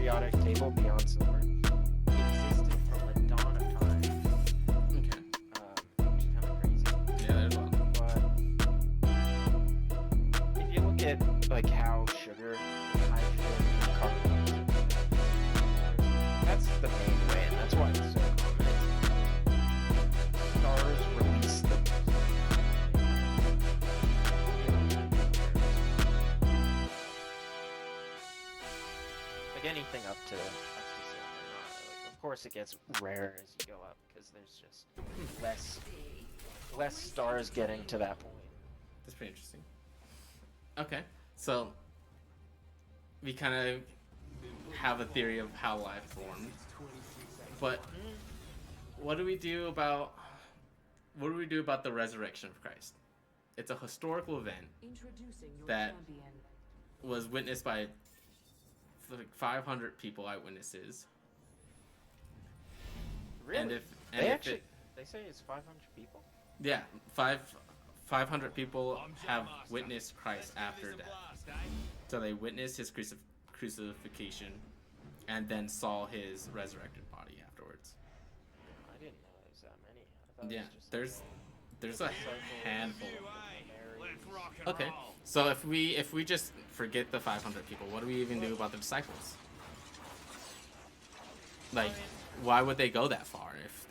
periodic table beyond silver existed from the dawn of time. Okay. Which is kind of crazy. Yeah, there's a lot. But if you look at like how sugar, hydrogen, carbon, that's the main way, and that's why it's so common. Stars release the like anything up to silver. Like, of course, it gets rarer as you go up because there's just less stars getting to that point. That's pretty interesting. Okay, so we kind of have a theory of how life formed, but what do we do about the resurrection of Christ? It's a historical event that was witnessed by like 500 people, eyewitnesses. Really? And they say it's 500 people. Yeah, 500 people have witnessed Christ after death. So they witnessed his crucifixion and then saw his resurrected body afterwards. I didn't know there was that many. I thought Yeah, it was just there's a handful. Marys. Okay, so if we just forget the 500 people, what do we even do about the disciples? Like, why would they go that far if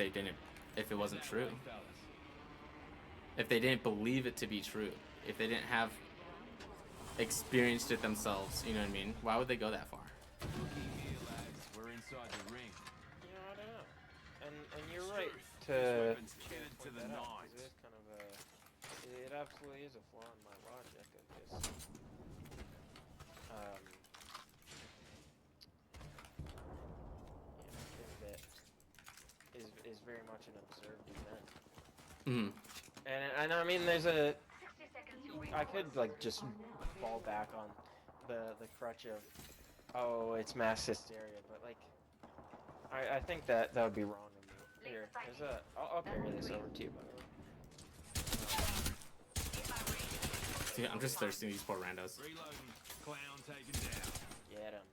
it wasn't true? If they didn't believe it to be true, if they didn't have experienced it themselves, you know what I mean? Why would they go that far? We're inside the ring. You know, I don't know. And you're right to To the point that out, 'cause night. it is kind of it absolutely is a flaw in my logic of this. Thing that is very much an observed event. Mm-hmm. And I mean, I could like just fall back on the crutch of, oh, it's mass hysteria, but like, I think that would be wrong of me. Here, I'll carry this over to you, by the way. See, I'm just thirsty these poor randos. Reloading. Clown taken down. Get him.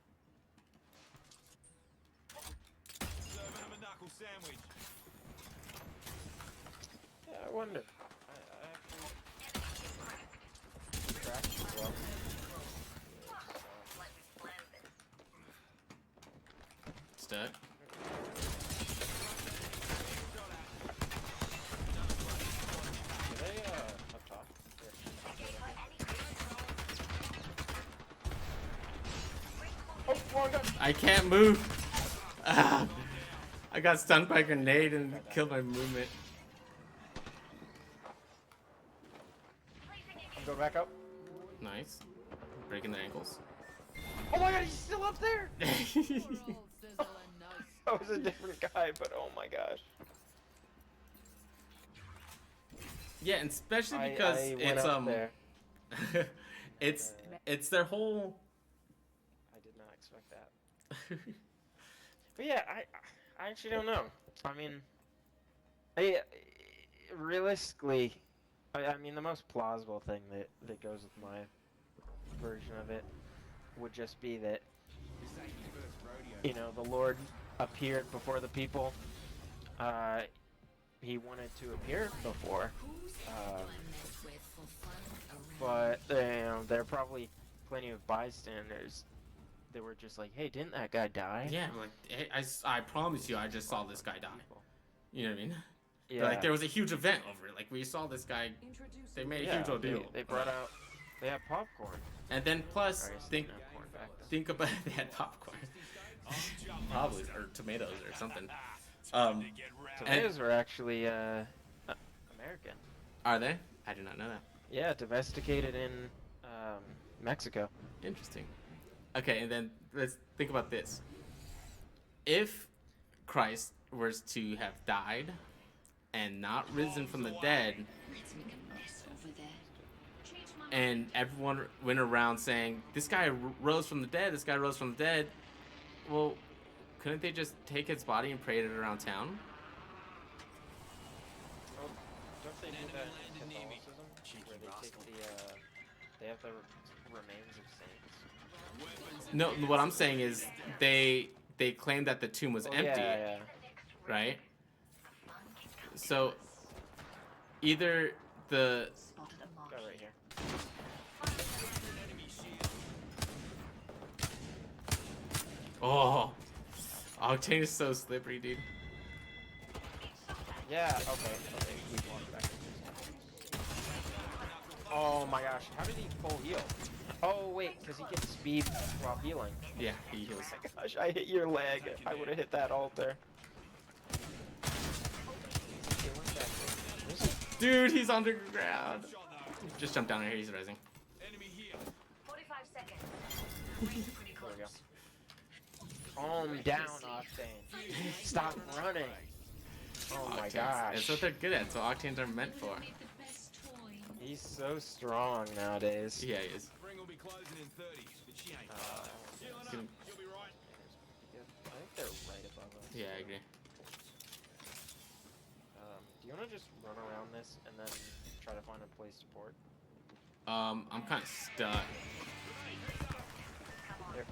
Serving him a knuckle sandwich. Yeah, I wonder. I actually tracked as well. Stuck. Are they up top? Oh, my God. I can't move. Ah, I got stunned by a grenade and killed my movement. I'm going back up. Nice. Breaking their ankles. Oh my God, he's still up there! That was a different guy, but oh my gosh. Yeah, and especially I because went it's up there. it's their whole. I did not expect that. But yeah, I actually don't know. I mean, realistically, I mean the most plausible thing that goes with my version of it would just be that, you know, the Lord appeared before the people. He wanted to appear before, but you know, there are probably plenty of bystanders that were just like, "Hey, didn't that guy die?" Yeah, like hey, I promise you, I just saw this guy die. You know what I mean? Yeah. Like there was a huge event over it. Like we saw this guy. They made a huge old deal. They brought out. They had popcorn. And then plus I guess they think didn't have corn back then. think about they had popcorn, probably or tomatoes or something. And Tomatoes were actually American. are they? I did not know that. Yeah, domesticated in Mexico. Interesting. Okay, and then let's think about this. If Christ was to have died and not risen from the dead, and everyone went around saying, this guy rose from the dead, this guy rose from the dead, well, couldn't they just take his body and parade it around town? Oh, don't they do that in Catholicism? Where they take They have the remains of saints. No, what I'm saying is they claimed that the tomb was Oh, empty, yeah. right? So either the Go right here. Octane is so slippery, dude. Yeah. Okay. We walked back. Oh my gosh! How did he full heal? Oh wait, because he gets speed while healing. Yeah, he heals. Oh my gosh! I hit your leg. I would have hit that altar. Dude, he's underground. Just jump down here. He's rising. Enemy here. 45 seconds. There we go. Calm down, Octane. Stop running. Oh my Octanes. gosh. That's what they're good at. So Octanes are meant for. He's so strong nowadays. Yeah, he is. Ring will be closing in 30, but she ain't. Healing up. Can- You'll be right. I think they're right above us. Yeah, I agree. Do you want to just run around this and then try to find a place to port? I'm kind of stuck. Here.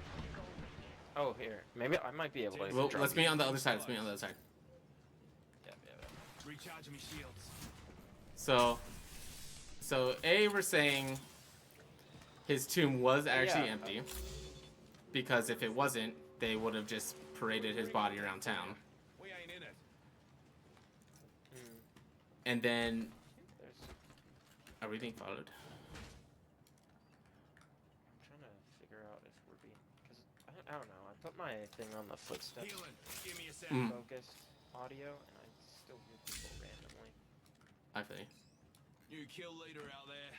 Oh, here. Maybe I might be able to. Well, drop let's you. meet on the other side. Let's meet on the other side. Yeah. Recharging me shields. So A, we're saying his tomb was actually empty, because if it wasn't, they would have just paraded his body around town. We ain't in it. And then, There's. are we being followed? I'm trying to figure out if we're being. Because I don't know. I put my thing on the footsteps Healing. Give me a sec. focused audio, and I still hear people randomly. I feel you. New kill leader out there.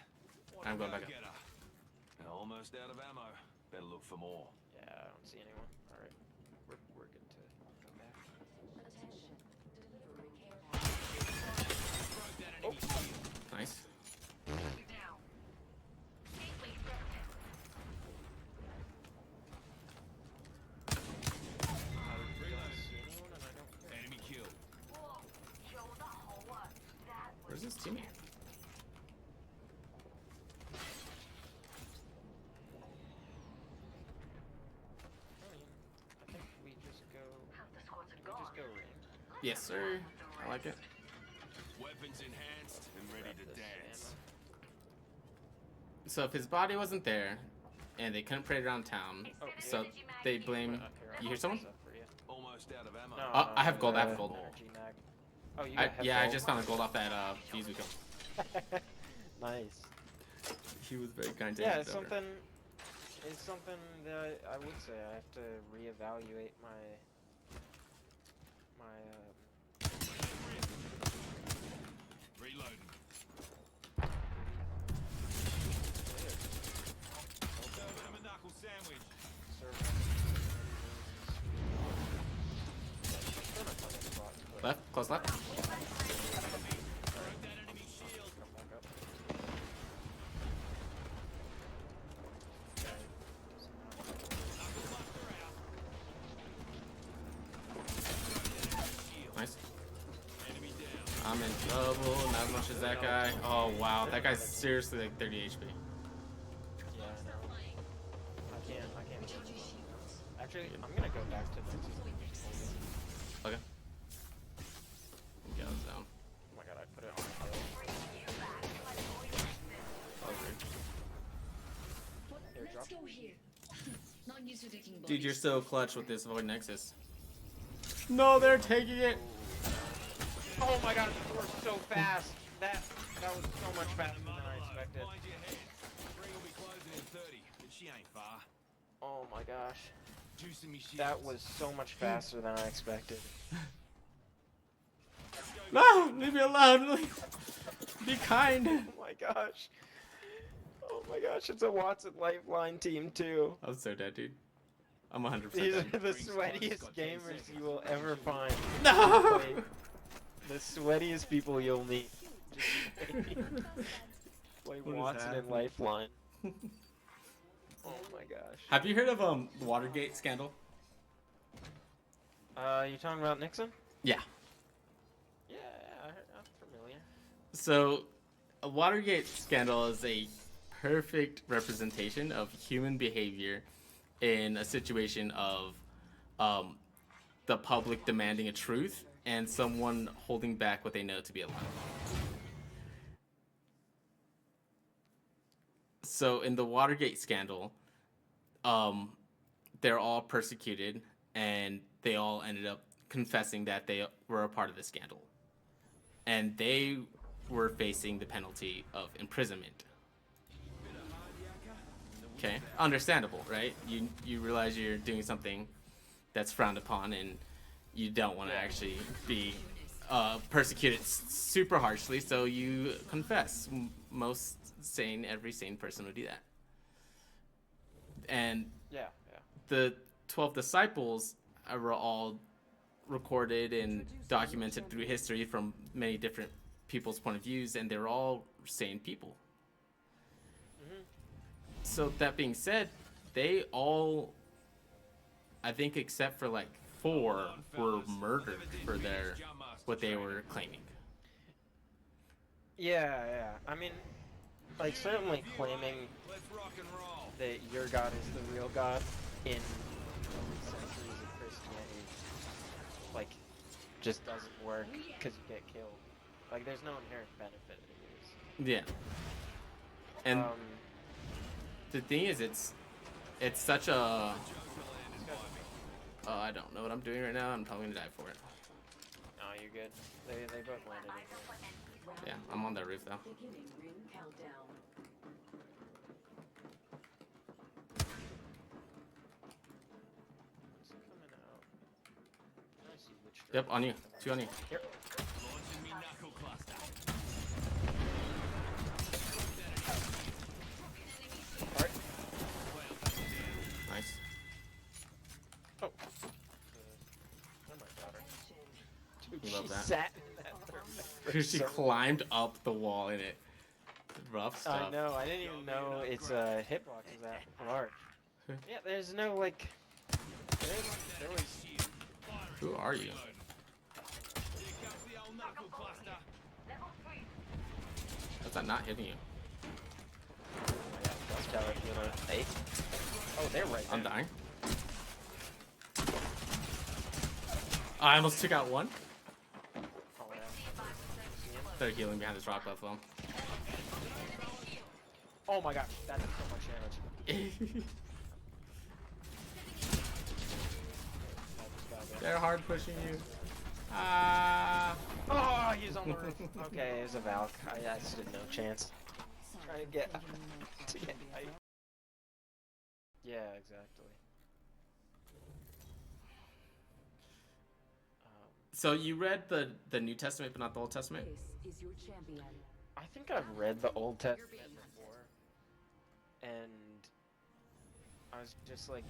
I'm going back up. Get her. Almost out of ammo. Better look for more. Yeah, I don't see anyone. All right, we're good to go back. Broke that enemy shield. Nice. Down. Gateway erected. I don't see anyone, and I don't care. Enemy killed. Whoa. Show the whole lot. That was Where's this teammate? I think we just go. how the squads are We gone. just go ring. Yes, sir. I like it. Weapons enhanced and ready to Grab this dance. So if his body wasn't there, and they couldn't parade around town, Oh, so they blame. Here, I'll You hear put someone? this up for you. Almost out of ammo. No, Oh, I have gold, I have uh, gold. Energy mag. Oh, you I, have yeah, I gold? just found a gold off that fuse we killed. Nice. He was very kind to Yeah, hand it's it over. something. It's something that I would say I have to reevaluate my Reloading. Serving him a knuckle sandwich. Left, close left. Broke that enemy shield. Come back up. Knuckle buster out. Nice. Enemy down. I'm in trouble. Not as much as that guy. Oh wow, that guy's seriously like 30 HP. Yeah, I know. I can't. Actually, I'm gonna go back to the. Okay. Yeah, it's down. Oh my god, I put it on the Let's drop. go here. Not used to taking Dude, you're so clutch with this Void Nexus. No, they're taking it. Oh my god, you were so fast. That was so much faster than I expected. Mind your head. Ring will be closing in 30, but she ain't far. Oh my gosh. Juicing me shields. That was so much faster than I expected. No, leave me alone. Be kind. Oh my gosh. Oh my gosh, it's a Watson Lifeline team too. I'm so dead, dude. I'm 100% These are dead. the sweatiest gamers you will ever find. No. Play the sweatiest people you'll meet. Just play What is Watson and happening? Lifeline. Oh my gosh. Have you heard of the Watergate scandal? You talking about Nixon? Yeah. Yeah, I'm familiar. So, a Watergate scandal is a perfect representation of human behavior in a situation of the public demanding a truth and someone holding back what they know to be a lie. So in the Watergate scandal, they're all persecuted and they all ended up confessing that they were a part of the scandal. And they were facing the penalty of imprisonment. Okay, understandable, right? You realize you're doing something that's frowned upon, and you don't want to actually be persecuted super harshly, so you confess. Every sane person would do that. And the 12 disciples were all recorded and documented through history from many different people's point of views, and they were all sane people. So that being said, they all, I think except for like 4, were murdered for what they were claiming. Yeah. I mean, like, certainly claiming that your God is the real God in centuries of Christianity, like, just doesn't work because you get killed. Like, there's no inherent benefit in it. Yeah. And the thing is, it's such a... I don't know what I'm doing right now. I'm probably gonna die for it. No, you're good. They both landed in here. Yeah, I'm on that roof though. Who's coming out? I see which Yep, on you. 2 on you. Yep. Launching me knuckle cluster. Alright. Nice. Oh. Where's my daughter? Dude, Love she that. sat in that thermite. She climbed up the wall in it. Rough stuff. I know, I didn't even know its hitbox was that large. Yeah, there's no, like... There was... Who are you? Here comes the old knuckle cluster. How's that not hitting you? Yeah, that's Tower, you know, 8. Oh, they're right there. I'm dying. I almost took out one. Oh, yeah. They're healing behind this rock buffalo. Oh my gosh, that did so much damage. They're hard pushing you. Ah. Oh, he's on the roof. Okay, it was a Valk. I stood no chance. Trying to get height. Yeah, exactly. So you read the New Testament, but not the Old Testament? This is your champion. I think I've read the Old Testament before, and I was just like,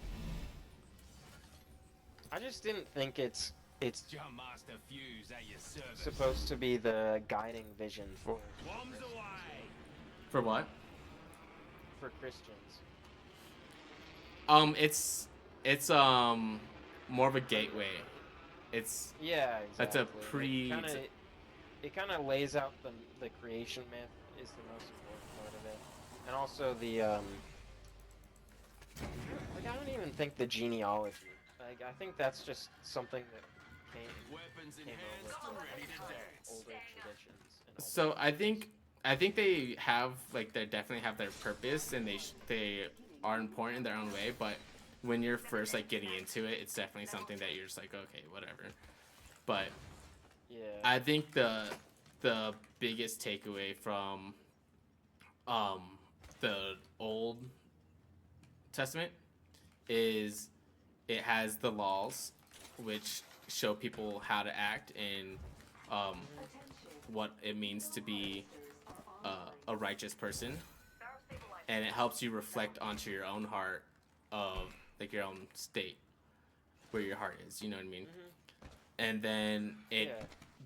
I just didn't think it's Jump Master Fuse at your service. supposed to be the guiding vision for Bombs away. For what? Christians. It's more of a gateway. It's Yeah, exactly. That's a pre- It kind of lays out the creation myth is the most important part of it, and also the like, I don't even think the genealogy. Like, I think that's just something that Weapons in came hands, over I'm from ready to dance. older traditions. And so I think they have, like, they definitely have their purpose, and they are important in their own way, but when you're first, like, getting into it, it's definitely something that you're just like, okay, whatever. But yeah. I think the biggest takeaway from the Old Testament is it has the laws, which show people how to act and what it means to be a righteous person, and it helps you reflect onto your own heart of, like, your own state, where your heart is, you know what I mean? And then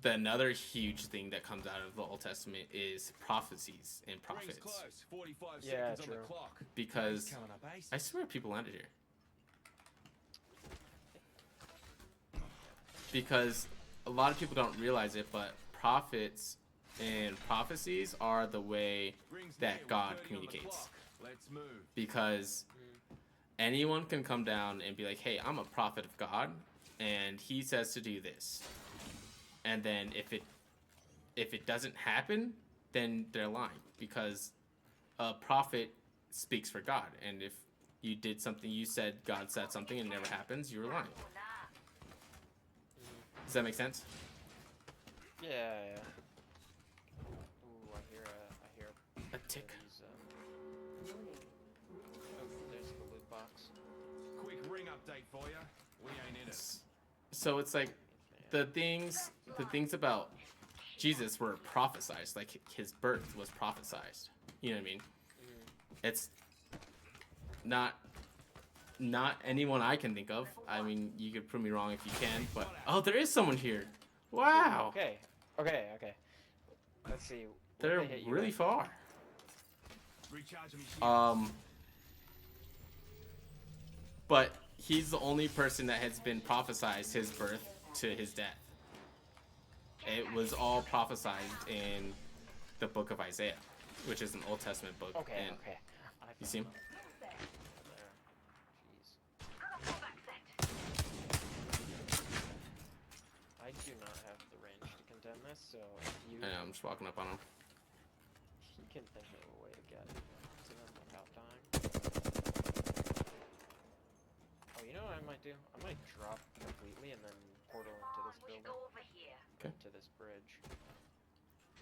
another huge thing that comes out of the Old Testament is prophecies and Rings prophets, close. 45 Yeah, seconds on true. the clock. because Coming up, ace. I swear people landed here. Because a lot of people don't realize it, but prophets and prophecies are the way Rings that near, God 1:30 on the communicates. clock. Let's move. Because anyone can come down and be like, hey, I'm a prophet of God, and he says to do this. And then if it doesn't happen, then they're lying, because a prophet speaks for God, and if you did something, you said God said something and it never happens, you were lying. Does that make sense? Yeah, yeah. Ooh, I hear A tick. these, oh, there's the loot box. Quick ring update for you. We ain't in it. So it's like the things about Jesus were prophesied, like his birth was prophesied. You know what I mean? It's not anyone I can think of. I mean, you could prove me wrong if you can, but oh, there is someone here. Wow. Okay. Let's see. They're Where'd they hit you really at? far. Recharging me shield. But he's the only person that has been prophesied his birth to his death. It was all prophesied in the book of Isaiah, which is an Old Testament book. Okay. And I you see him? Jeez. I do not have the range to contend this, so if you I know, I'm just walking up on him. you can think of a way to get to them without dying. Oh, you know what I might do? I might drop completely and then portal into this building, Over here. Okay. to this bridge.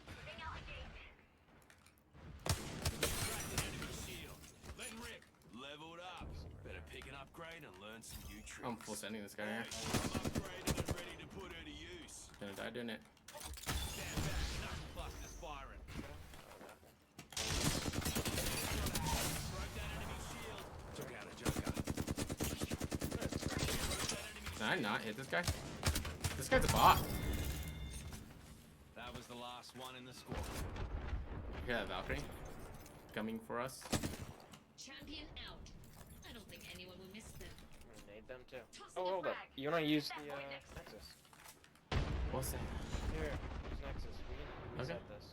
Putting out a gate. Cracked an enemy shield. Letting rip. Leveled up. Better pick an upgrade and learn some new tricks. I'm full sending this guy here. I'm upgraded and ready to put her to use. Gonna die doing it. Stand back. Knuckle clusters firing. Broke that enemy shield. Took out a joker. Did I not hit this guy? This guy's a bot. That was the last one in the squad. You hear that Valkyrie? Coming for us. Champion out. I don't think anyone will miss them. I'm gonna nade them too. Oh, hold up. You wanna use the Nexus? What's that? Here, use Nexus. We can Okay. reset this.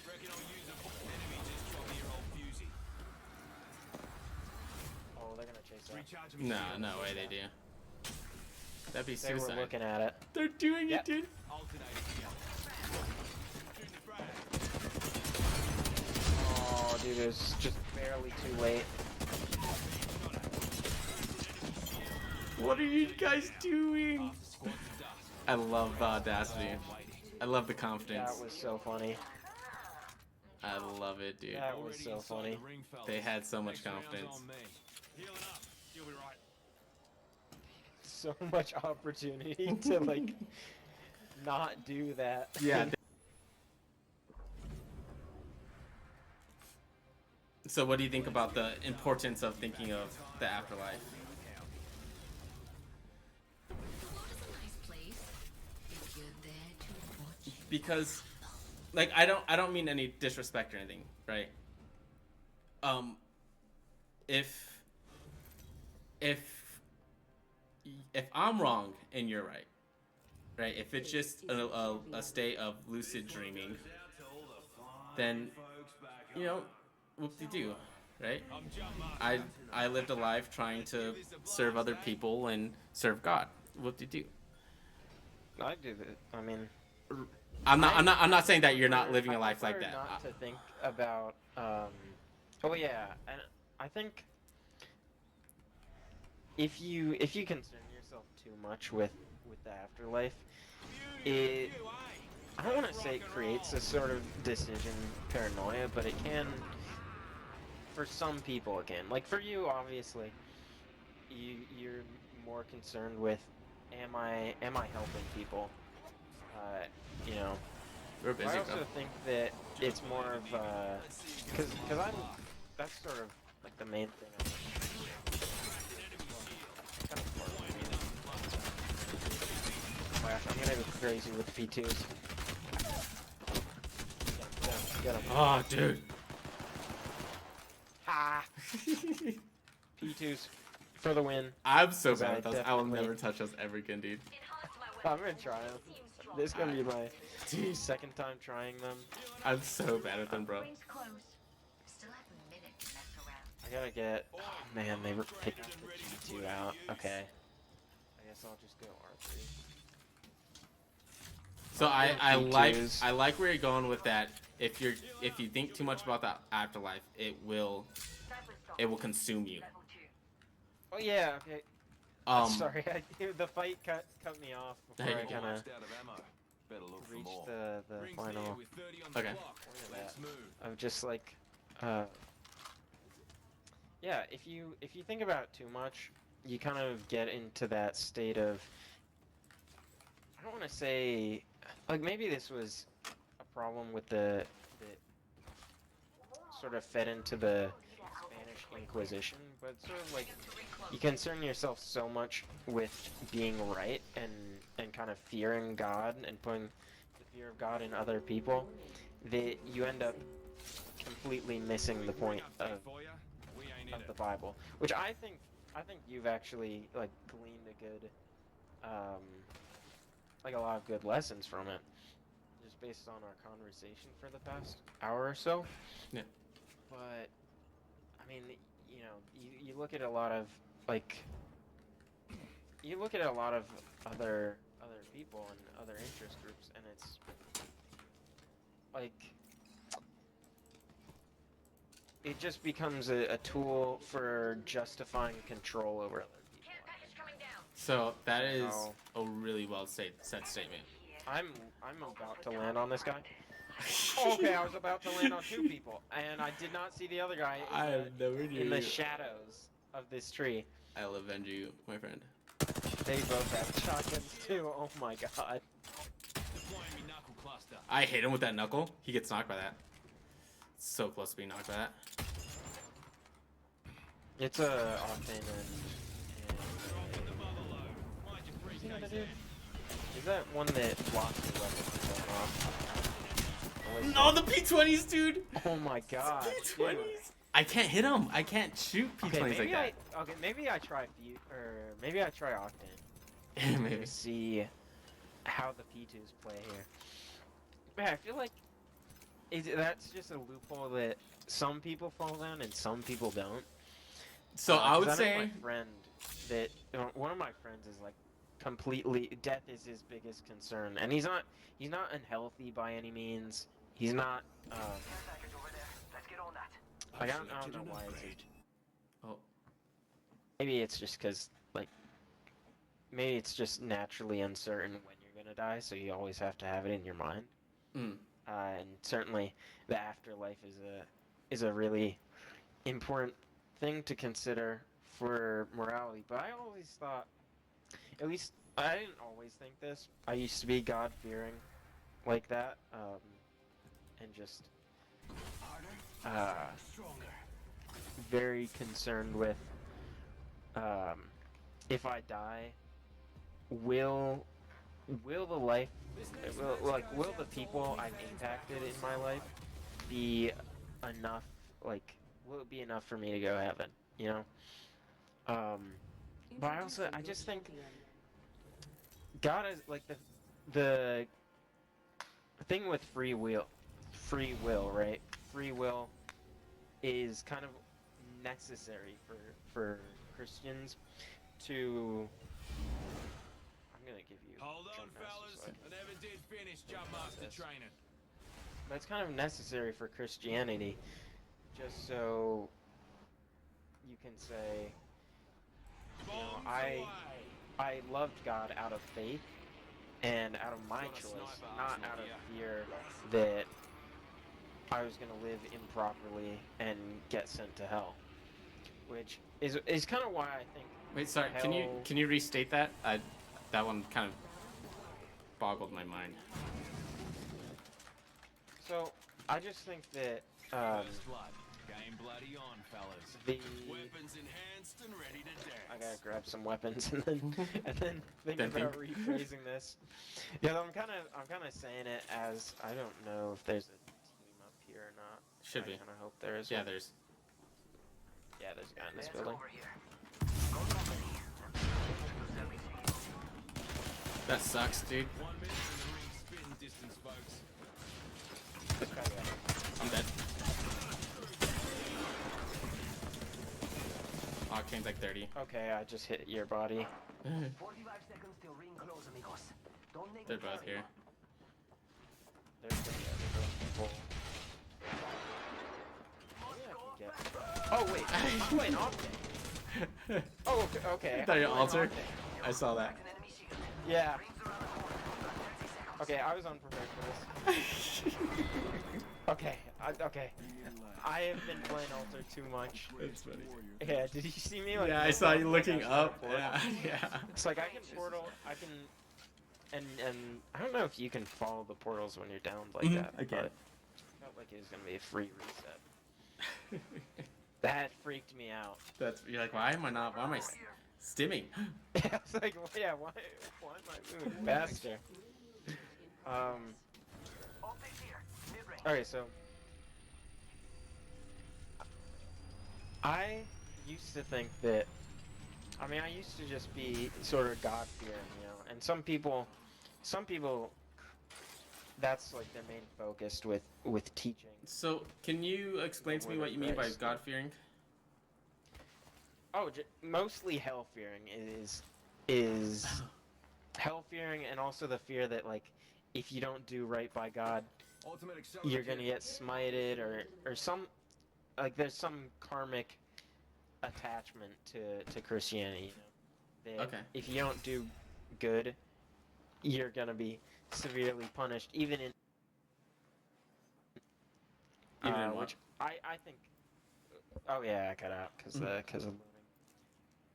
Reckon I'll use it. Enemy just dropped me your old fusey. Oh, they're gonna chase us. Recharging me No, shield. no way they do. That'd be They were suicide. looking at it. They're doing Yep. it, dude. Alternating shield. Shooting the frag. Oh, dude, it was just barely too late. What are you guys doing? Half the squad to dust. I love the audacity. Waiting. I love the confidence. That was so funny. I love it, dude. That was Already so inside funny. the ring, fellas. They had so much Next round's confidence. on me. Healing up. You'll be right. So much opportunity to like not do that. Yeah. So what do you think about the importance of thinking of the afterlife? The world is a nice place if you're there to watch. Because like I don't mean any disrespect or anything, right? If I'm wrong and you're right? If it's just a state of lucid dreaming, then you know, whoop-de-doo, right? I'm jump master. I lived a life trying to serve other people and serve God. Whoop-de-doo. I do that. I mean, I'm not saying that you're not living a life like prefer that. Not to think about. Oh yeah, and I think if you concern yourself too much with the afterlife, it. I don't want to say it creates a sort of decision paranoia, but it can. For some people, it can. Like for you, obviously, you're more concerned with, am I helping people? You know. We're busy, I also bro. think that it's more of because I'm that's sort of like the main thing. I'm gonna go crazy with P2s. Get him. Oh, dude. Ha! P2s for the win. I'm so Because bad I at those. I will definitely- never touch those ever again, dude. I'm gonna try them. this is gonna be my Dude, second time trying them. I'm so bad at them, bro. Rings close. Still have a minute to mess around. I gotta get. Oh man, they were picking the G2 out. Okay. I guess I'll just go R3. So I G2s. like where you're going with that. If you think too much about the afterlife, it will consume you. Level 2. Oh yeah. Okay. Sorry, the fight cut me off before There I you go. kind of Almost out of ammo. Better look for reached more. the Rings final here with 30 on the Okay. clock. Let's move. of just like, yeah. If you think about it too much, you kind of get into that state of. I don't want to say, like maybe this was a problem with the sort of fed into the Spanish Inquisition, but it's sort of like you concern yourself so much with being right and kind of fearing God and putting the fear of God in other people that you end up completely missing the point of the Bible, which I think you've actually like gleaned a good like a lot of good lessons from it, just based on our conversation for the past hour or so. Yeah. But I mean, you know, you look at a lot of like other people and other interest groups, and it's like it just becomes a tool for justifying control over other people. Care package coming down. So that is Oh. a really well said statement. I'm about to land on this guy. Okay, I was about to land on two people, and I did not see the other guy in the shadows of this tree. I'll avenge you, my friend. They both have shotguns too. Oh my god. Deploying me knuckle cluster. I hit him with that knuckle. He gets knocked by that. So close to being knocked by that. It's a Octane Dropping the mother load. Mind your What's he gonna briefcase do? there. Is that one that blocks the weapon from going off? Or is No, it- the P20s, dude. Oh my god. P20s. dude. I can't hit him. I can't shoot P20s Okay, maybe like maybe I try maybe I try Octane. that. Maybe. To see how the P2s play here. Man, I feel like that's just a loophole that some people fall down and some people don't. So I 'Cause would know say my friend that one of my friends is like completely death is his biggest concern, and he's not unhealthy by any means. He's not. Care package over there. Let's get on that. I don't know why it's. Oh. Maybe it's just because like. Maybe it's just naturally uncertain when you're gonna die, so you always have to have it in your mind. Mm. And certainly, the afterlife is a really important thing to consider for morality. But I always thought, at least I didn't always think this. I used to be God fearing, like that, and just Stronger. very concerned with if I die, will the life, will the people I've impacted in my life be enough? Like, will it be enough for me to go to heaven? You know. But I just think God is like the thing with free will, right? Free will is kind of necessary for Christians to. I'm gonna give you. Hold on, Jump Master fellas. Sword. I never did finish Jump Master Yes. training. But it's kind of necessary for Christianity, just so you can say, you know, Bombs I away. loved God out of faith and out of my Got a choice, sniper not arsenal out of here. fear that I was gonna live improperly and get sent to hell, which is kind of why I think. Wait, sorry. Hell- Can you restate that? That one kind of boggled my mind. So I just think that First blood. Game bloody on, fellas. the Weapons enhanced and ready to dance. I gotta grab some weapons and then think Then about think. rephrasing this. Yeah, I'm kind of saying it as I don't know if there's a team up here or not. Should be. I kind of hope there is. Yeah, one. there's. Yeah, there's a guy in this Let's building. go over here. Go company. That sucks, dude. 1 minute and the ring's Just try to get it. I'm dead. Octane's like 30. Okay, I just hit your body. 45 seconds till ring close, amigos. Don't They're both here. There's people. Maybe I can get... Oh wait, I'm playing Octane. Oh okay. Okay. I thought you I'm alter. playing Octane. I saw that. Yeah. Okay, I was unprepared for this. Okay, okay. I have been playing Alter too much. That's funny. Yeah, did you see me? Like, Yeah, I look saw up you when looking I was up. portal? Yeah, yeah. It's like I can portal, I can, and I don't know if you can follow the portals when you're downed like that. I get it. But felt like it was gonna be a free reset. That freaked me out. That's you're like, why am I stimming? Yeah, it's like, well, yeah, why am I moving faster? Okay, so I used to think that, I mean, I used to just be sort of God-fearing, you know, and some people, that's like their main focus with teaching. So, can you explain to me what you mean by God-fearing? Oh, mostly hell-fearing is hell-fearing, and also the fear that, like, if you don't do right by God, you're gonna get smited, or some, like, there's some karmic attachment to Christianity, you know? That Okay. if you don't do good, you're gonna be severely punished, even in What? which I think. Oh yeah, I cut out because of loading.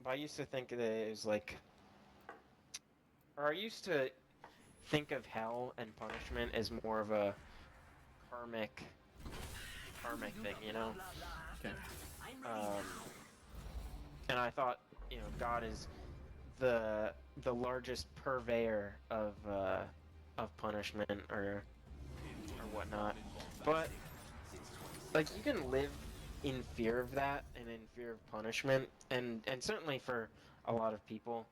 But I used to think that it was like, or I used to think of hell and punishment as more of a karmic thing, you know. Okay. And I thought, you know, God is the largest purveyor of punishment or whatnot. But like, you can live in fear of that and in fear of punishment, and certainly for a lot of people,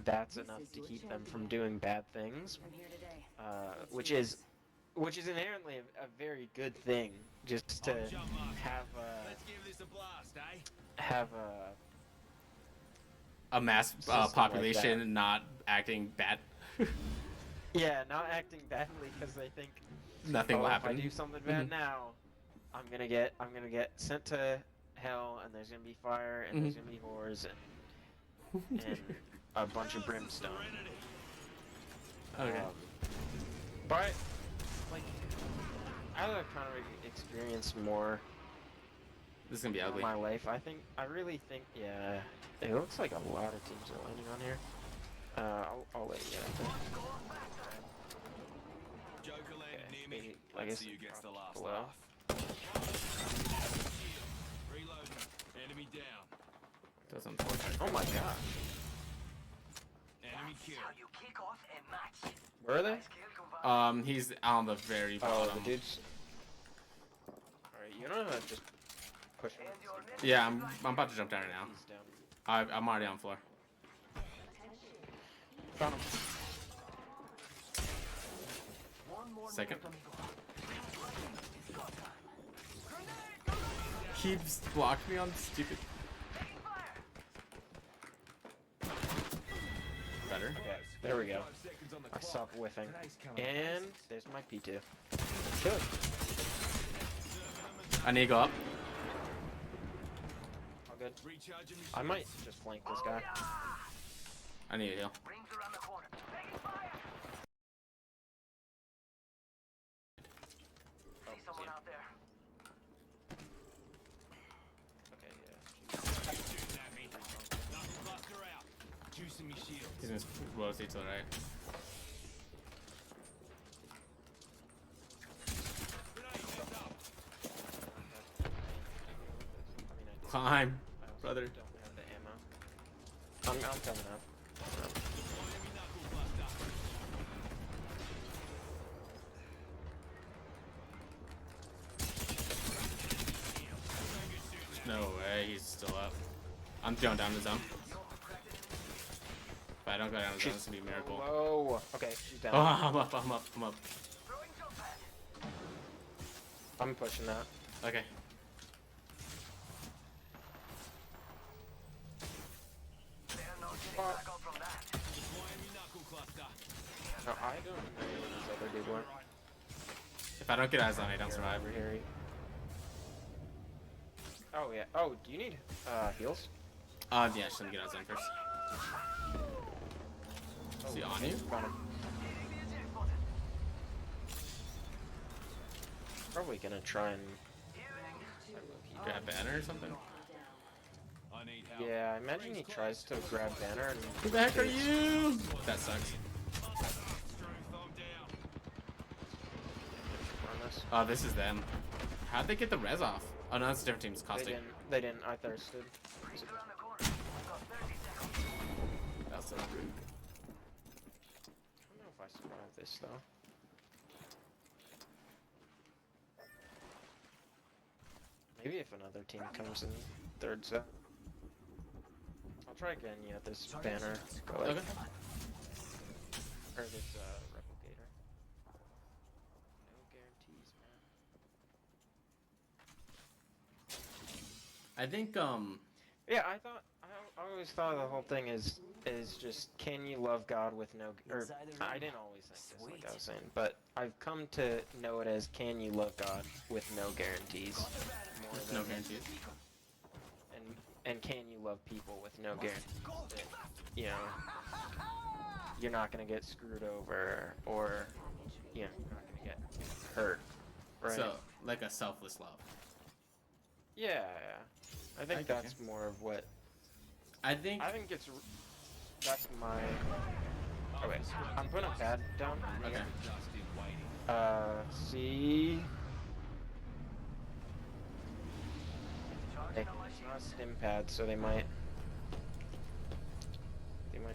that's enough to keep them from doing bad things, which is inherently a very good thing, just to have Let's give this a blast, eh? A mass System like population that. not acting bad. Yeah, not acting badly because they think, Nothing will if I happen. do something bad Mhm. now, I'm gonna get sent to hell, and there's gonna be fire, and there's gonna be whores, and a bunch of brimstone. Okay. But like, as I've kind of experienced more This is gonna be in ugly. my life, I really think, yeah, it looks like a lot of teams are landing on here. I'll let you get Joker landed Okay, near me. I Let's guess see who gets the last below. laugh. Reloading. Enemy down. That's unfortunate. Oh my god, Enemy kill. How you kick off a match. where are they? He's on the very Oh, bottom. the dudes. Alright, you know how to just push him. Yeah, I'm about to jump down right now. He's down. I'm already on the floor. Found him. Second. Keeps blocking me on stupid. Better. Okay, there we go. 5 seconds on the I clock. stopped whiffing. Today's coming. And there's my P2. Kill it. I need to go up. All good. Recharging me. I might just flank this guy. I need to heal. Rings around the corner. Taking fire. Oh, See someone see him. out there. Okay, yeah. Shooting at me. Knuckle buster out. Juicing me shield. He's gonna rotate to the right. Grenade, heads up. Climb, I also brother. don't have the ammo. I'm coming up. Enemy knuckle buster. No way, he's still up. I'm going down the zone. If I don't go down the zone, it's gonna be a miracle. Whoa. Okay, she's down. Oh, I'm up. Throwing jump pad. I'm pushing that. Okay. They're not getting back up from that. Deploying your knuckle cluster. No, I don't know where this other dude went. If I don't get eyes on it, I don't survive. Over here. Oh yeah. Oh, do you need heals? Yeah, just let me get eyes on first. Is he on you? Got him. Probably gonna try and. Grab banner or something? I need help. Yeah, I imagine he tries to grab banner and. Who the heck are you? That sucks. Strength, I'm down. Run this. Oh, this is them. How'd they get the res off? Oh no, it's a different team. It's They Caustic. didn't. They didn't. I thirsted. Around the corner. I've got 30 seconds. That's so rude. I don't know if I survive this though. Maybe if another team comes in third set. I'll try getting you at this banner. Go like, Okay. or this replicator. No guarantees, man. I think Yeah, I always thought the whole thing is just can you love God with no or I didn't always think this like I was saying, but I've come to know it as can you love God with no guarantees. More no than- guarantees. and can you love people with no guarantees that, you know, you're not gonna get screwed over or you know, you're not gonna get hurt. Right? So like a selfless love. Yeah. I think I get that's more of what I think. I think it's that's my oh wait. I'm putting a pad down. Okay. Just in waiting. See. Hey, it's not a stim pad, so they might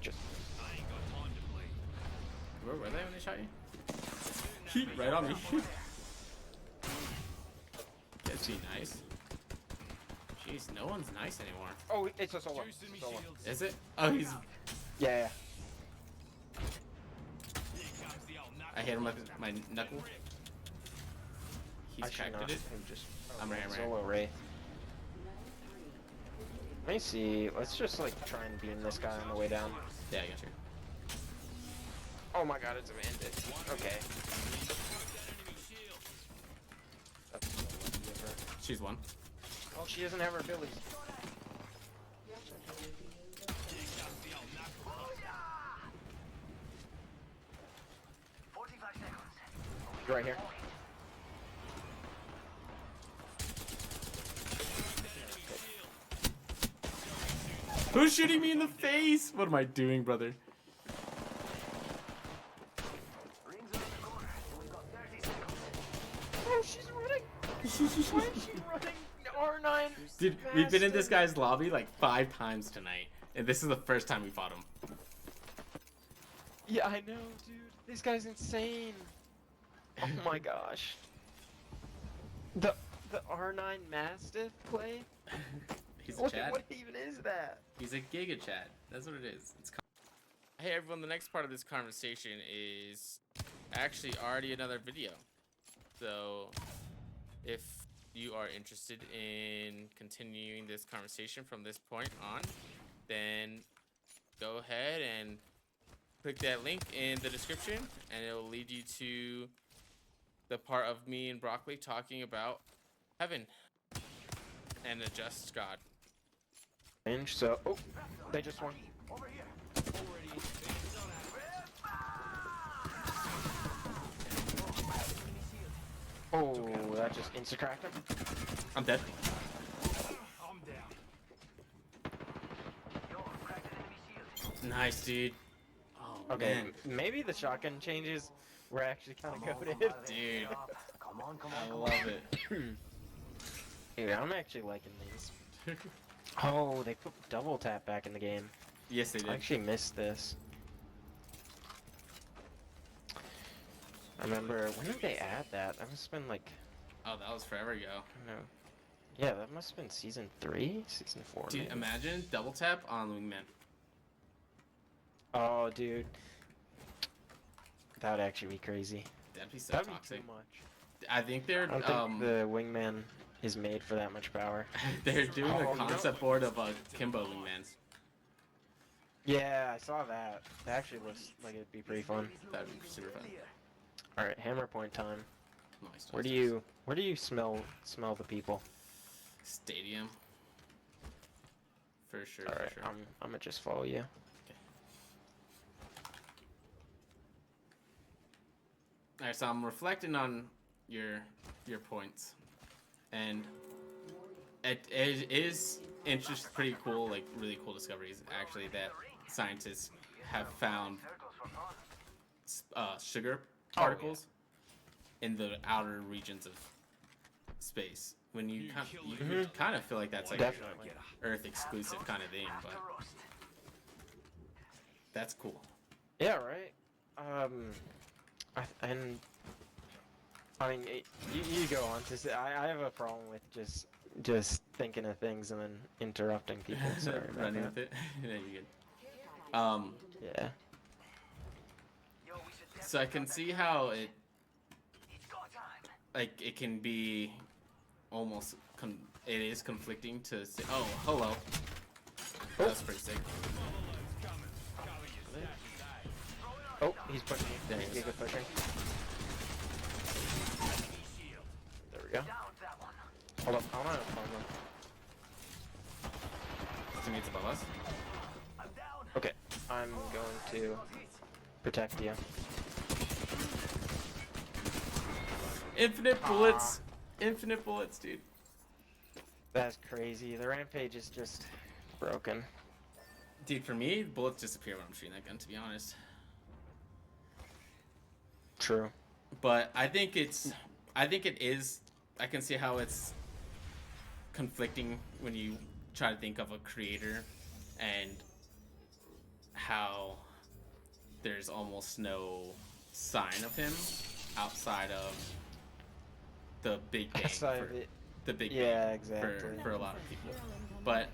just. I ain't got time to bleed. Where were they when they shot you? Right on me. Is he nice? Jeez, no one's nice anymore. Oh, it's a solo. Juicing me Solo. shields. Is it? Oh, he's. Yeah. Here comes the old knuckle I hit him with cluster. my knuckle. Rip. He's I should cracked not it. have just. I'm right, I'm right. Solo Wraith. Let me see. Let's just like try and beam this guy on the way down. Yeah, I got you. Oh my god, it's a bandit. Okay. Enemy shield. That's so lucky of her. She's one. Oh, she doesn't have her abilities. Here comes the old knuckle cluster. 45 seconds. You're right here. Who's shooting me in the face? What am I doing, brother? Rings around the corner. We've got 30 seconds. Oh, she's running. Why is she running? R9. Dude, we've been in this guy's lobby like 5 times tonight, and this is the first time we fought him. Yeah, I know, dude. This guy's insane. Oh my gosh. The R9 Mastiff play? He's a What, Chad. what even is that? He's a Giga Chad. That's what it is. Hey everyone, the next part of this conversation is actually already another video. So if you are interested in continuing this conversation from this point on, then go ahead and click that link in the description and it will lead you to the part of me and Broccoli talking about heaven and a just God. Range, so oh, they just won. Over here. Already advanced on that. Oh, that just insta cracked him. I'm dead. I'm down. Yo, cracked an enemy shield. Nice, dude. Oh, Okay, man. maybe the shotgun changes were actually kind of Come on, goated. come on, Dude. Come on, come I on, come love on. it. Dude, I'm actually liking these. Oh, they put double tap back in the game. Yes, they I did. actually missed this. I remember, when did they add that? That must have been like, Oh, that was forever ago. I don't know. Yeah, that must have been season 3? Season 4, Dude, maybe. imagine double tap on Wingman. Oh, dude. That would actually be crazy. That'd be so That'd be toxic. too much. I think they're I don't think the wingman is made for that much power. they're doing Oh, a you know- concept board of Kimbo wingmans. Yeah, I saw that. That actually looks like it'd be pretty fun. That'd be super fun. All right, hammer point time. Nice. Where do you smell the people? Stadium? For sure. All right, for sure. I'm gonna just follow you. All right, so I'm reflecting on your points, and it is interesting, pretty cool, like really cool discoveries actually that scientists have found sugar particles in the outer regions of space. When you kind of feel like that's like Definitely. Earth exclusive kind of thing, but that's cool. Yeah, right. You go on to say. I have a problem with just thinking of things and then interrupting people. Sorry about Running that. with it. No, you're good. Yeah. So I can see how it can be almost it is conflicting to say, oh, hello. That's pretty sick. Oh, he's pushing me. There he He's is. giga pushing. There we go. Hold up. I want to phone him. To me, it's above us. Okay, I'm going to protect you. Infinite bullets. Infinite bullets, dude. That's crazy. The rampage is just broken. Dude, for me, bullets disappear when I'm shooting that gun, to be honest. True. But I think it is. I can see how it's conflicting when you try to think of a creator and how there's almost no sign of him outside of the Big Bang. Outside of it. The Big Yeah, Bang exactly. for a lot of people. But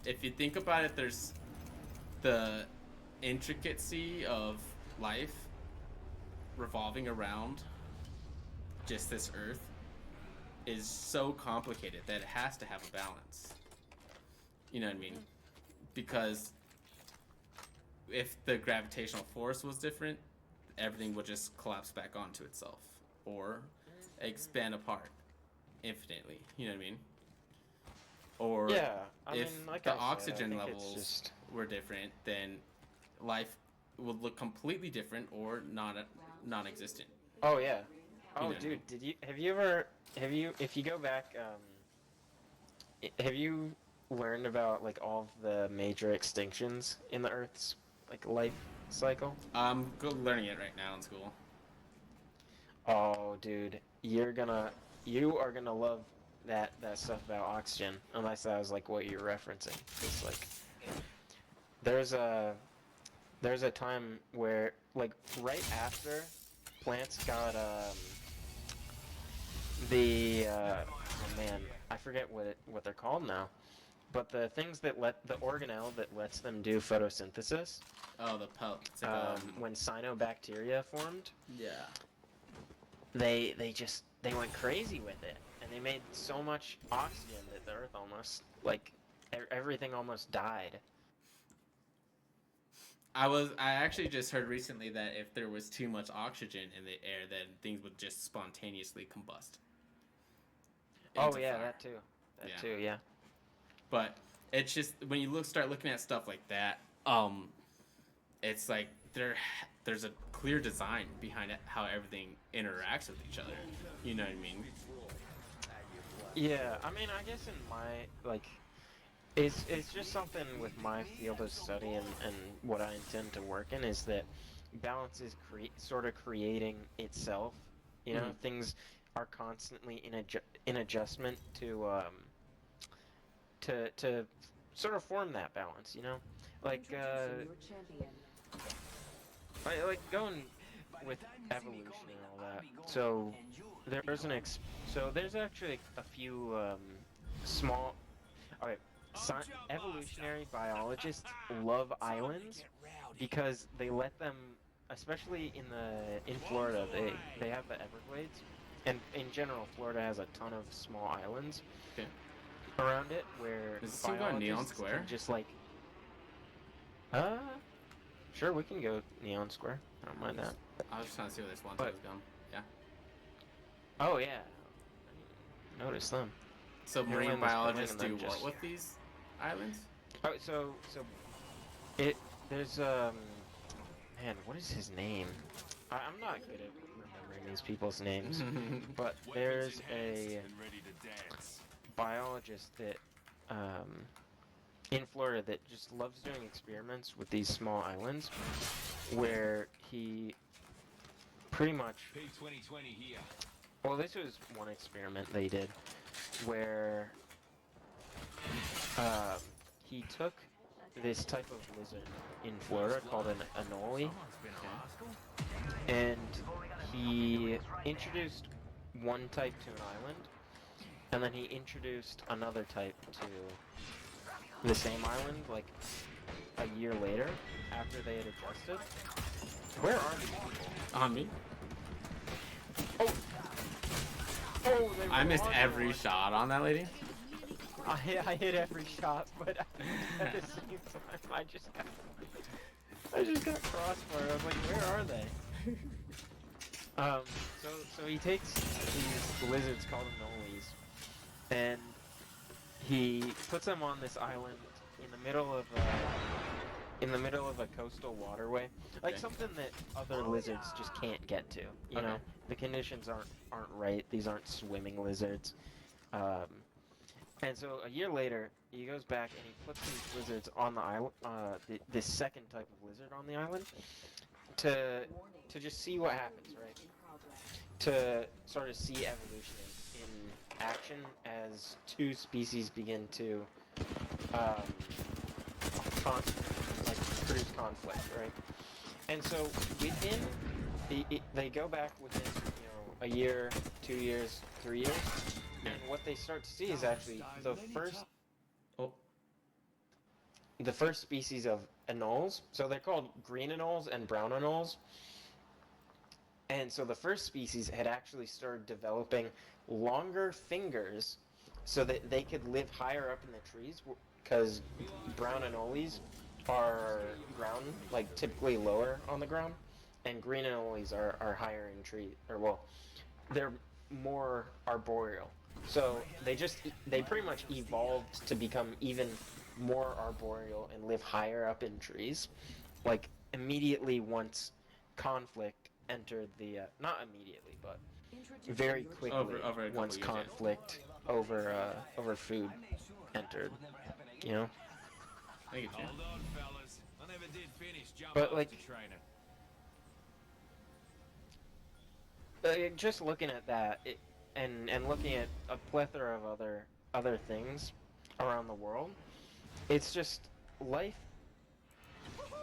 if you think about it, there's the intricacy of life revolving around just this Earth is so complicated that it has to have a balance. You know what I mean? Because if the gravitational force was different, everything would just collapse back onto itself or expand apart infinitely. You know what I mean? Or Yeah, I if mean, like the I said, I oxygen think it's levels just- were different, then life would look completely different or non-existent. Oh yeah. Oh know what I mean? dude, if you go back, have you learned about like all of the major extinctions in the Earth's like life cycle? I'm learning it right now in school. Oh dude, you are gonna love that stuff about oxygen, unless that was like what you're referencing. It's like there's a time where like right after plants got oh man, I forget what they're called now, but the things that let the organelle that lets them do photosynthesis, Oh, the pelt. It's like, when cyanobacteria formed, yeah. they went crazy with it, and they made so much oxygen that the Earth almost like everything almost died. I actually just heard recently that if there was too much oxygen in the air, then things would just spontaneously combust. Oh into yeah, fire. that too. That Yeah. too, yeah. But it's just when you start looking at stuff like that, it's like there's a clear design behind it, how everything interacts with each other. You know what I mean? Yeah, I mean, I guess in my like, it's just something with my field of study and what I intend to work in is that balance is sort of creating itself. You know, Mhm. things are constantly in adjustment to sort of form that balance. You know, like like going with evolution and all that. So there's actually a few small. Okay, evolutionary biologists love islands because they let them, especially in Florida, they have the Everglades, and in general, Florida has a ton of small islands Okay. around it where Does this team go on Neon biologists Square? can just like, sure, we can go Neon Square. I don't mind that. I was just trying to see where this one But- was going. Yeah. Oh yeah, I didn't notice them. So They're marine in this building biologists and do then what just- with these islands? Oh, there's man, what is his name? I'm not good at remembering these people's names, but there's a and ready to dance. biologist that in Florida that just loves doing experiments with these small islands where he pretty much P2020 here. well, this was one experiment they did where he took this type of lizard in Florida called an anole, and he introduced one type to an island, and then he introduced another type to the same island like a year later after they had adjusted. Where are these people? On me? Oh, they I were missed on every one. shot on that lady. I hit every shot, but at the same time, I just got crossfired. I was like, where are they? So he takes these lizards called anoles, and he puts them on this island in the middle of a coastal waterway, like Okay. something that other lizards just can't get to. You Okay. know, the conditions aren't right. These aren't swimming lizards. And so a year later, he goes back and he puts these lizards on the island, this second type of lizard on the island, to just see what happens, right? To sort of see evolution in action as two species begin to produce conflict, right? And so within they go back within a year, 2 years, 3 years. And what they start to see is actually the first species of anoles. So they're called green anoles and brown anoles. And so the first species had actually started developing longer fingers so that they could live higher up in the trees, because brown anoles are ground, like typically lower on the ground, and green anoles are higher in tree, or well, they're more arboreal. So they pretty much evolved to become even more arboreal and live higher up in trees, like immediately once conflict entered the not immediately, but very quickly Over a couple once years, yeah. conflict over food entered, you know. I get you. Hold on, fellas. I never did finish jump But, after like- training. Just looking at that, and looking at a plethora of other things around the world, it's just life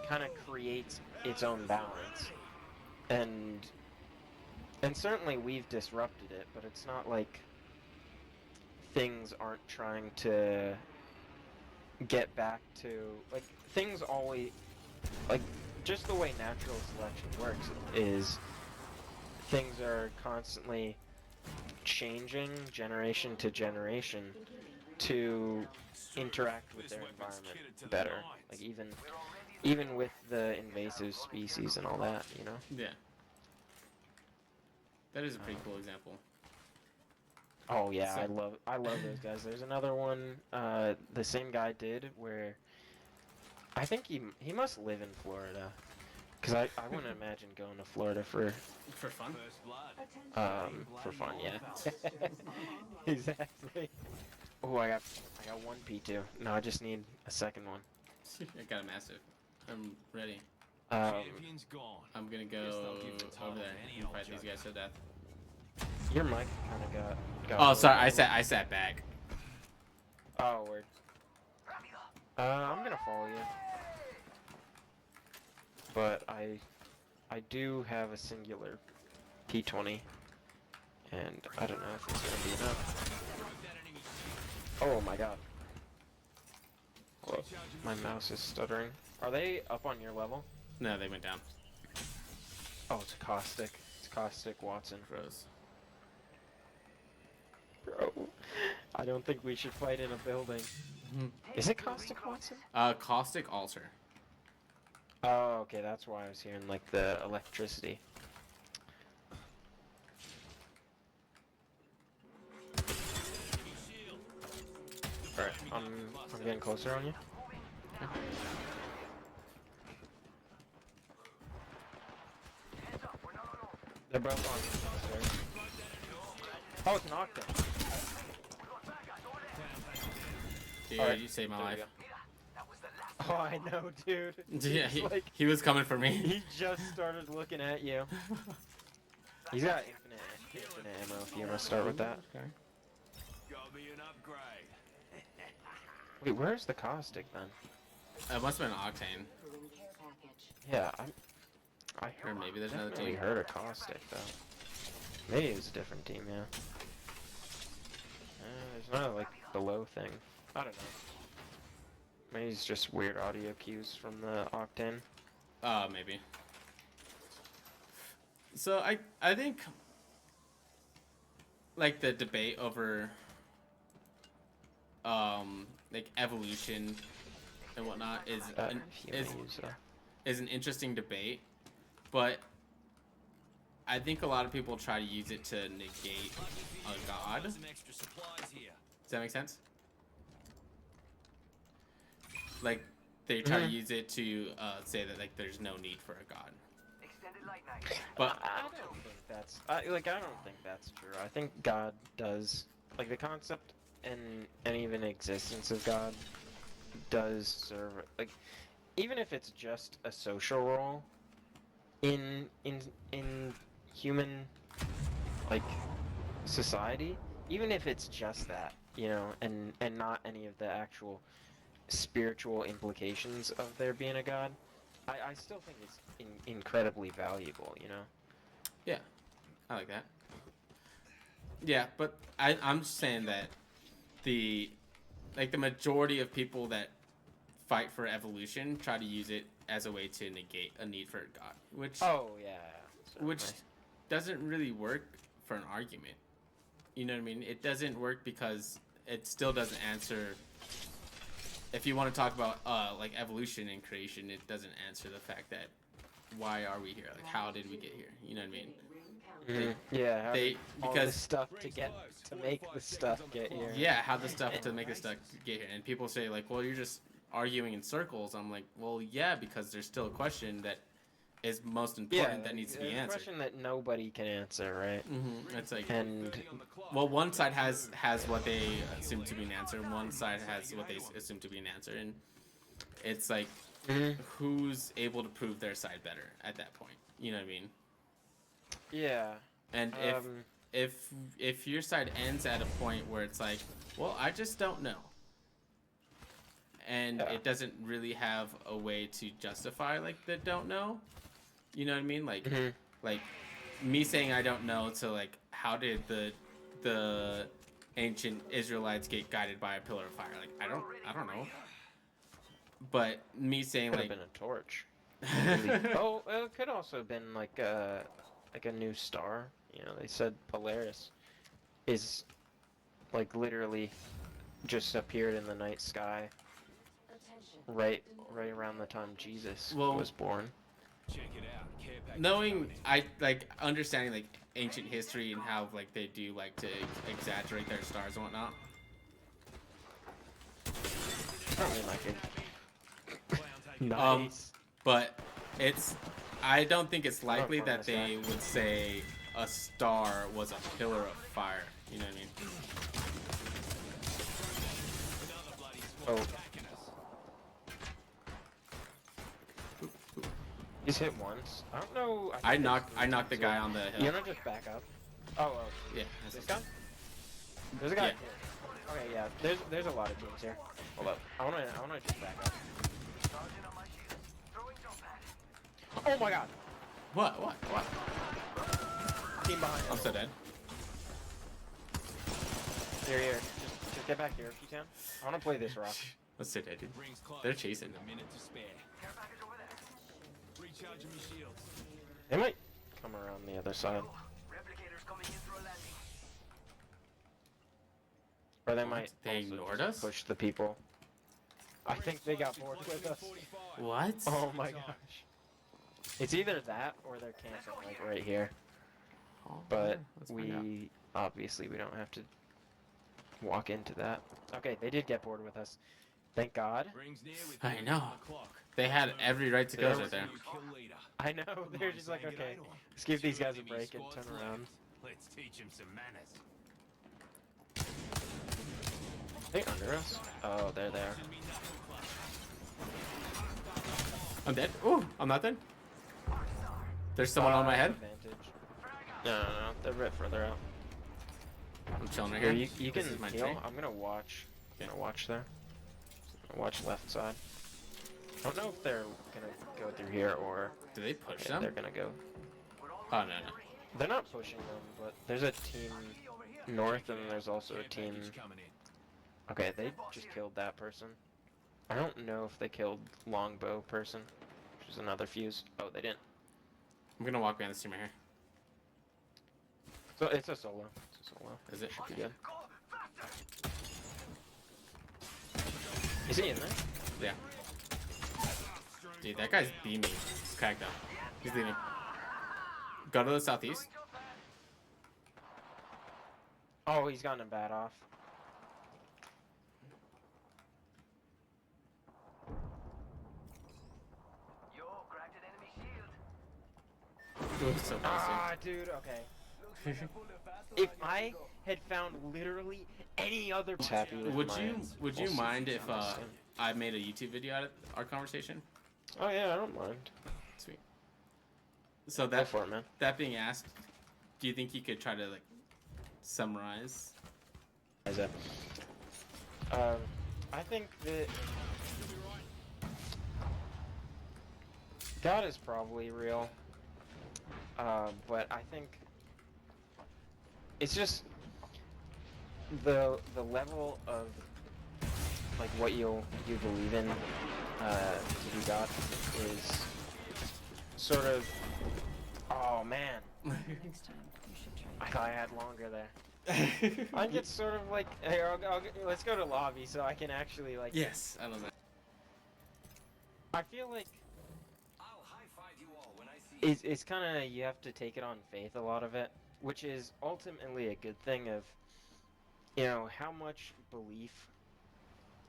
kind of creates its own balance, and certainly we've disrupted it, but it's not like things aren't trying to get back to, like, things always, like, just the way natural selection works is things are constantly changing generation to generation to interact with their environment better, like even with the invasive species and all that, you know. Yeah. That is a pretty cool example. Oh yeah, So- I love those guys. There's another one the same guy did where I think he must live in Florida, because I wouldn't imagine going to Florida for fun. First blood. for fun, yeah. Exactly. Oh, I got one P2. No, I just need a second one. I got a massive. I'm ready. Champion's gone. I'm gonna Guess go they'll give the title over there to any and old fight these joker. guys to death. Your mic kind of got. Oh, sorry. really low. I sat back. Oh, word. I'm gonna follow you, but I do have a singular P20, and I don't know if it's gonna be enough. Oh my god. Whoa, my mouse is stuttering. Are they up on your level? No, they went down. Oh, it's Caustic. It's Caustic Watson. Gross. Bro, I don't think we should fight in a building. Is it Caustic Watson? Caustic Altar. Oh, okay, that's why I was hearing like the electricity. Alright, I'm getting closer on you. They're both on the stairs. Oh, it's an Octane. Dude, Alright, you saved my there we life. Oh, I know, dude. Yeah, He's like, he was coming for me. he just started looking at you. He's got infinite ammo if you want to start with that. Okay. Got me an upgrade. Wait, where's the Caustic then? It must have been Octane. Yeah, I Or maybe there's another definitely team. heard a Caustic though. Maybe it was a different team, yeah. There's not like the low thing. I don't know. Maybe it's just weird audio cues from the Octane. Maybe. So I think like the debate over like evolution and whatnot is is an interesting debate, but I think a lot of people try to use it to negate a god. Does Some extra supplies here. that make sense? Like they try to use it to say that like there's no need for a god. Extended light night. But I don't think that's I don't think that's true. I think God does like the concept and even existence of God does serve like even if it's just a social role in human like society, even if it's just that, you know, and not any of the actual spiritual implications of there being a god, I still think it's incredibly valuable, you know? yeah, I like that. Yeah, but I'm just saying that the majority of people that fight for evolution try to use it as a way to negate a need for a god, which Certainly. doesn't really work for an argument. You know what I mean? It doesn't work because it still doesn't answer. If you want to talk about like evolution and creation, it doesn't answer the fact that why are we here? Like how did we get here? You know what I mean? Yeah, They all because the stuff to make the stuff get here. yeah, how the stuff to make the stuff get here, and people say like, well, you're just arguing in circles. I'm like, well, yeah, because there's still a question that is most important that needs to be a answered. question that nobody can answer, right? It's like, And well, one side has what they assume to be an answer, and one side has what they assume to be an answer, and it's like, who's able to prove their side better at that point? You know what I mean? yeah, And if your side ends at a point where it's like, well, I just don't know, and it doesn't really have a way to justify like the don't know, you know what I mean? Like, like me saying I don't know to like, how did the ancient Israelites get guided by a pillar of fire? Like, I don't know. But me saying could like, have been a torch. Oh, it could also have been like a new star. You know, they said Polaris is like literally just appeared in the night sky right around the time Jesus was born. Check it out. Care package knowing understanding like ancient history and how like they do like to exaggerate their stars and whatnot. I mean, like nice. But I don't think it's likely from that this they guy. would say a star was a pillar of fire. You know what I mean? Oh. He's hit once. I don't know. I knocked the guy on the hill. You wanna just back up? Oh. Yeah. This guy? There's a guy Yeah. here. Okay, yeah. There's a lot of teams here. Hold up. I wanna just back up. Oh my god. What? Team behind I'm us. so dead. Here. Just get back here if you can. I wanna play this rock. Let's sit there, dude. Rings close. They're chasing. A minute to spare. Recharging my shields. They might come around the other side. Replicators coming in through a landing. Or they What? might They also ignored just us? push the people. I think they got bored with us. What? Oh my gosh. It's either that or they're camping like right here. Oh, But let's find out. we obviously we don't have to walk into that. Okay, they did get bored with us. Thank God. Rings near with I you know. on the clock. They had every right to go There right was there. New kill leader. I know. They're just like, okay, let's give these guys a break and turn around. Let's teach him some manners. Are they under us? Oh, they're there. I'm dead. Ooh, I'm not dead. There's someone on my head. Advantage. No, they're a bit further out. I'm chilling right Here, here. you can This is my heal. tree. I'm gonna watch. I'm gonna watch there. Watch left side. I don't know if they're gonna go through here or Do they push if them? they're gonna go. Oh no no. They're not pushing them, but there's a team north and there's also a team. Coming in. Okay, they just killed that person. I don't know if they killed longbow person, which is another fuse. Oh, they didn't. I'm gonna walk behind the streamer here. So it's a solo. It's a solo. Is it? Should be good. Is he in there? Yeah. Dude, that guy's beaming. He's cracked up. He's leaving. Go to the southeast. Oh, he's gotten a bat off. Yo, cracked an enemy shield. Ooh, so close. Ah, dude. Okay. Dude. If I had found literally any other happy with Would my you full mind season if on this thing. I made a YouTube video out of our conversation? Oh yeah, I don't mind. Sweet. So Go that for it, man. that being asked, do you think you could try to like summarize? Is it? I think that God is probably real. But I think it's just the level of like what you believe in to be God is sort of. Oh man, Next time, you should try. I thought I had longer there. I think it's sort of like here. Let's go to lobby so I can actually like. Yes, I love that. I feel like I'll high-five you all when I see it's kind of you have to take it on faith, a lot of it, which is ultimately a good thing. Of how much belief.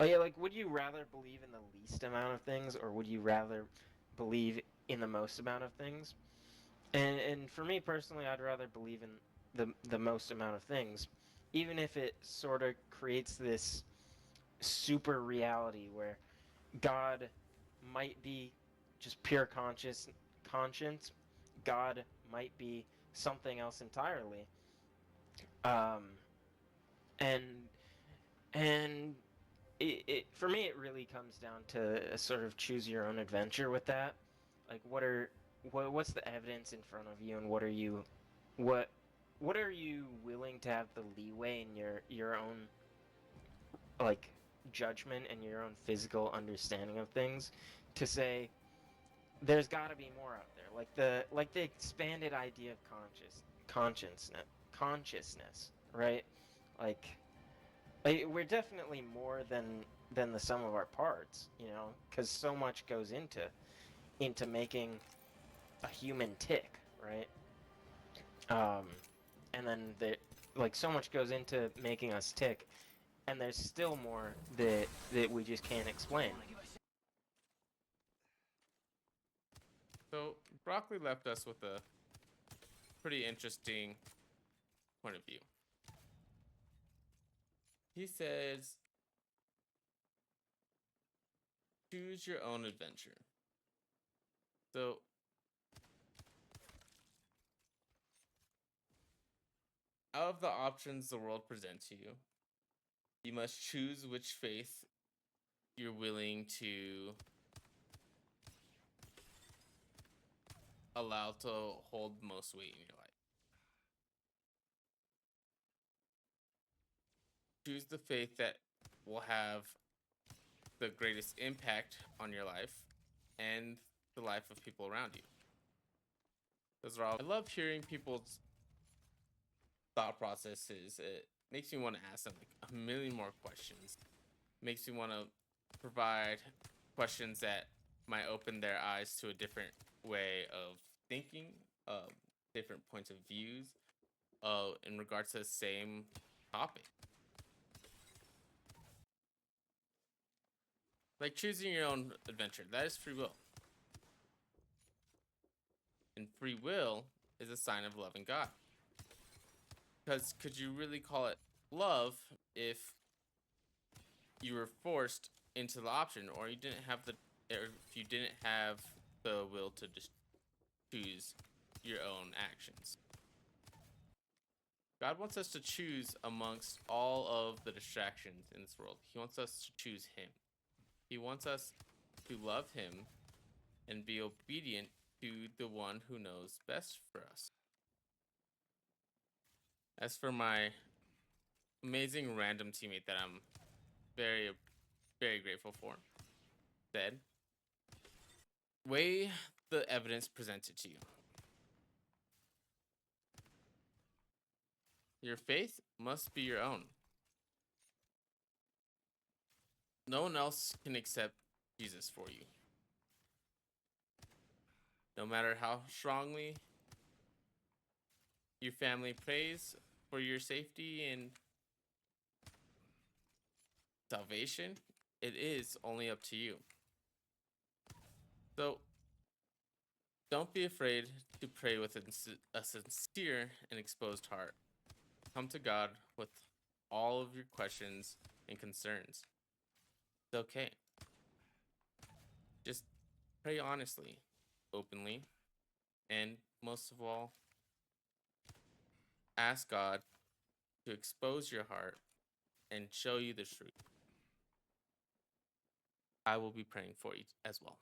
Oh yeah, like would you rather believe in the least amount of things, or would you rather believe in the most amount of things? And for me personally, I'd rather believe in the most amount of things, even if it sort of creates this super reality where God might be just pure conscience. God might be something else entirely. And for me, it really comes down to a sort of choose your own adventure with that. Like, what's the evidence in front of you, and what are you willing to have the leeway in your own like judgment and your own physical understanding of things to say there's got to be more out there, like the expanded idea of consciousness, right? Like we're definitely more than the sum of our parts, because so much goes into making a human tick, right? And then so much goes into making us tick, and there's still more that we just can't explain. So Broccoli left us with a pretty interesting point of view. He says, choose your own adventure. So out of the options the world presents you, you must choose which faith you're willing to allow to hold most weight in your life. Choose the faith that will have the greatest impact on your life and the life of people around you. Those are all. I love hearing people's thought processes. It makes me want to ask them like a million more questions. Makes me want to provide questions that might open their eyes to a different way of thinking, different points of views, in regards to the same topic. Like choosing your own adventure, that is free will. And free will is a sign of loving God. Because could you really call it love if you were forced into the option, or you didn't have or if you didn't have the will to just choose your own actions? God wants us to choose amongst all of the distractions in this world. He wants us to choose Him. He wants us to love Him and be obedient to the one who knows best for us. As for my amazing random teammate that I'm very, very grateful for, said, weigh the evidence presented to you. Your faith must be your own. No one else can accept Jesus for you. No matter how strongly your family prays for your safety and salvation, it is only up to you. So, don't be afraid to pray with a sincere and exposed heart. Come to God with all of your questions and concerns. It's okay. Just pray honestly, openly, and most of all, ask God to expose your heart and show you the truth. I will be praying for you as well.